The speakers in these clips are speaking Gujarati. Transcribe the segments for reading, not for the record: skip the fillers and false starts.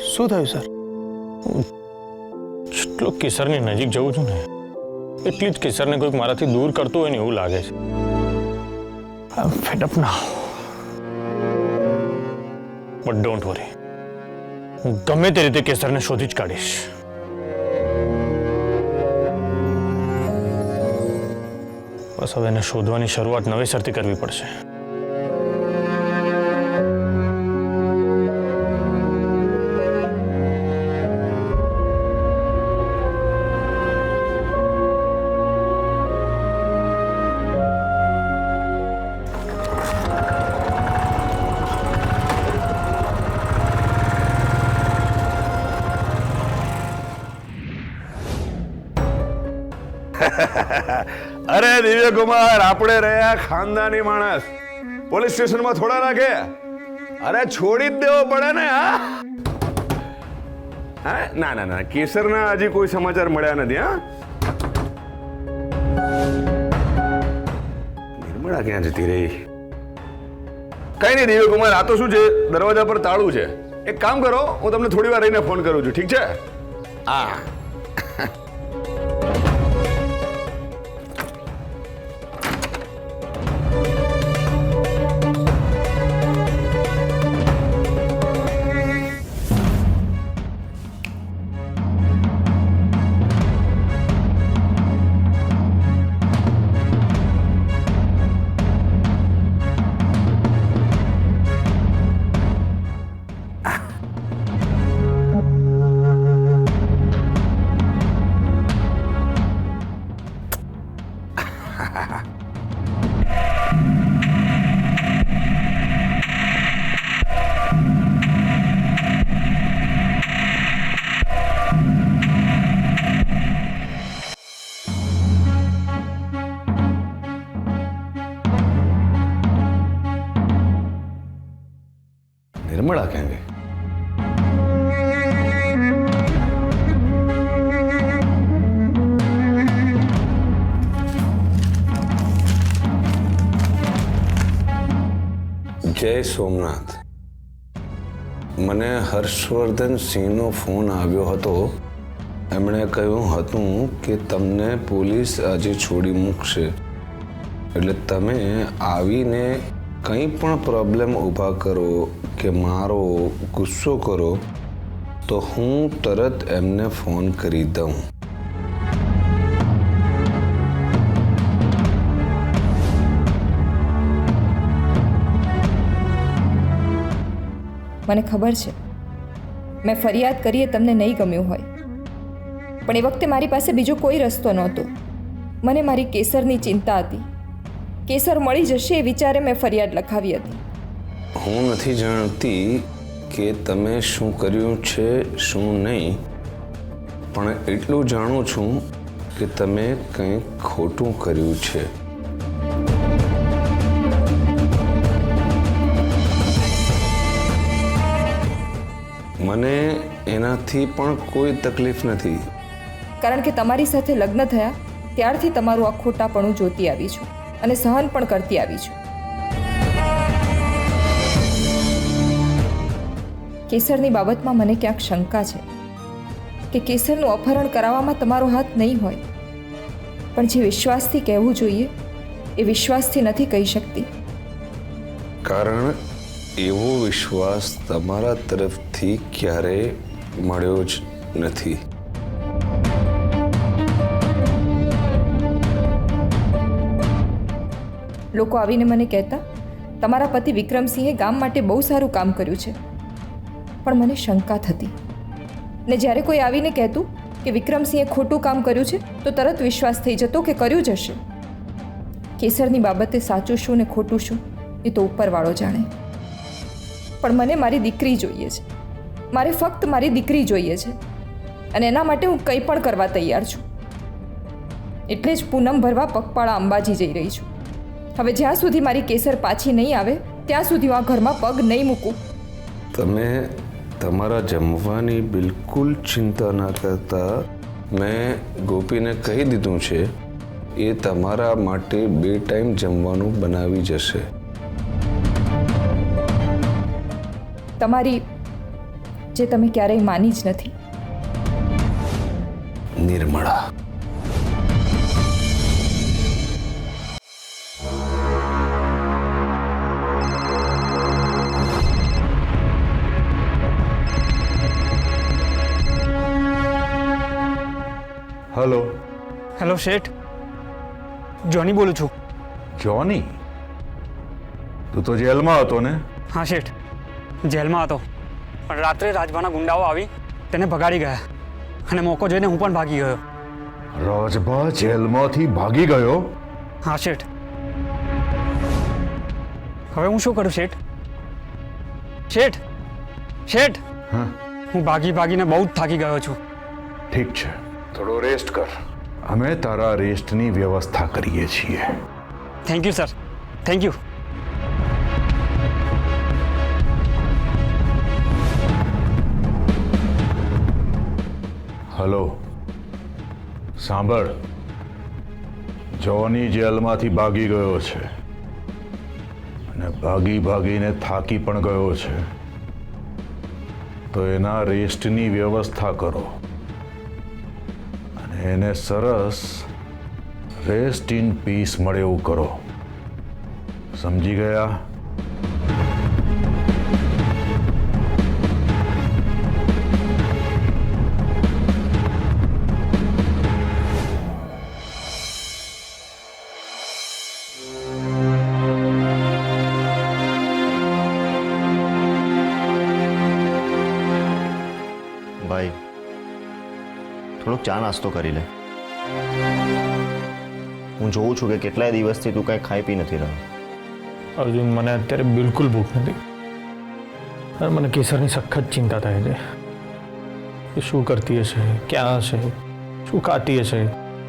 શું થયું સર? જેટલો કેસરની નજીક જઉં છું ને એટલી જ કેસરને કોઈક મારાથી દૂર કરતું હોય ને એવું લાગે છે. I am fed up now. But don't worry, હું ગમે તે રીતે કેસરને શોધી જ કાઢીશ. બસ હવે એને શોધવાની શરૂઆત નવેસરથી કરવી પડશે. અરે દિવ્ય કુમાર, આપણે રહ્યા ખાનદાની માણસ, પોલીસ સ્ટેશનમાં થોડા રાખે. અરે છોડી જ દેવો પડે ને. હા ના ના ના, કેસરના હજી કોઈ સમાચાર મળ્યા નથી. હા, નિર્મળા ક્યાં જતી રહી? કઈ નહીં દિવ્ય કુમાર, આ તો શું છે, દરવાજા પર તાળું છે. એક કામ કરો, હું તમને થોડી વાર રહીને ફોન કરું છું, ઠીક છે? હા. નિર્મળા ક્યાં ગઈ? જય સોમનાથ. મને હર્ષવર્ધન સિંહનો ફોન આવ્યો હતો. એમણે કહ્યું હતું કે તમને પોલીસ આજે છોડી મૂકશે, એટલે તમે આવીને કંઈ પણ પ્રોબ્લેમ ઊભા કરો કે મારો ગુસ્સો કરો તો હું તરત એમને ફોન કરી દઉં. મને ખબર છે મેં ફરિયાદ કરીએ તમને નહીં ગમ્યું હોય, પણ એ વખતે મારી પાસે બીજો કોઈ રસ્તો નહોતો. મને મારી કેસરની ચિંતા હતી. કેસર મળી જશે એ વિચારે મેં ફરિયાદ લખાવી હતી. હું નથી જાણતી કે તમે શું કર્યું છે શું નહીં, પણ એટલું જાણું છું કે તમે કંઈક ખોટું કર્યું છે. મને એનાથી પણ કોઈ તકલીફ નથી, કારણ કે તમારી સાથે લગ્ન થયા ત્યારથી તમારું આ ખોટાપણું જોતી આવી છું અને સહન પણ કરતી આવી છું. કેસરની બાબતમાં મને ક્યાંક શંકા છે કે કેસરનું અપહરણ કરાવવામાં તમારો હાથ નહીં હોય, પણ જે વિશ્વાસથી કહેવું જોઈએ એ વિશ્વાસથી નથી કહી શકતી. કારણ એવો વિશ્વાસ તમારા તરફથી ક્યારેય મળ્યો જ નથી. લોકો આવીને મને કહેતા તમારા પતિ વિક્રમસિંહે ગામ માટે બહુ સારું કામ કર્યું છે, પણ મને શંકા થતી. ને જ્યારે કોઈ આવીને કહેતું કે વિક્રમસિંહે ખોટું કામ કર્યું છે તો તરત વિશ્વાસ થઈ જતો કે કર્યું જ હશે. કેસરની બાબતે સાચું શું ને ખોટું શું એ તો ઉપરવાળો જાણે, પણ મને મારી દીકરી જોઈએ છે. મારે ફક્ત મારી દીકરી જોઈએ છે અને એના માટે હું કંઈ પણ કરવા તૈયાર છું. એટલે જ પૂનમ ભરવા પગપાળા અંબાજી જઈ રહી છું. હવે જ્યાં સુધી મારી કેસર પાછી નહીં આવે ત્યાં સુધી હું આ ઘરમાં પગ નહીં મૂકું. તમે તમારા જમવાની બિલકુલ ચિંતા ના કરતા. મેં ગોપીને કહી દીધું છે એ તમારા માટે 2 ટાઈમ જમવાનું બનાવી જશે. જે તમે ક્યારેય માની જ નથી. નિર્મળા, હેલો. હેલો શેઠ, જોની બોલું છું. જોની, તું તો જેલમાં હતો ને? હા શેઠ, જેલમાં હતો, પણ રાત્રે રાજભાના ગુંડાઓ આવી તેને ભગાડી ગયા અને મોકો જોઈને હું પણ ભાગી ગયો. રાજભા જેલમાંથી ભાગી ગયો? હા શેઠ. હવે હું શું કરું શેઠ? શેઠ શેઠ, હા, હું ભાગીને બહુ જ થાકી ગયો છું. ઠીક છે, થોડો રેસ્ટ કર. અમે તારા રેસ્ટની વ્યવસ્થા કરીએ છીએ. Thank you sir, thank you. Hello, સાંભળ. જોની જેલમાંથી ભાગી ગયો છે અને ભાગીને થાકી પણ ગયો છે, તો એના રેસ્ટની વ્યવસ્થા કરો અને એને સરસ રેસ્ટ ઇન પીસ મળે એવું કરો. સમજી ગયા? ભાઈ, થોડોક ચા નાસ્તો કરી લે. હું જોઉં છું કે કેટલાય દિવસથી તું કાંઈ ખાઈ પી નથી રહ્યો. અર્જુન, મને અત્યારે બિલકુલ ભૂખ નથી અને મને કેસરની સખત ચિંતા થાય છે કે શું કરતી હશે, ક્યાં હશે, શું ખાતી હશે,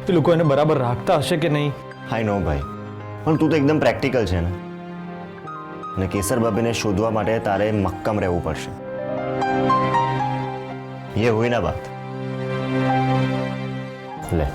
એ લોકો એને બરાબર રાખતા હશે કે નહીં. હાઈ નો ભાઈ, પણ તું તો એકદમ પ્રેક્ટિકલ છે ને, અને કેસર ભાભીને શોધવા માટે તારે મક્કમ રહેવું પડશે. ये हुई ना बात. ले.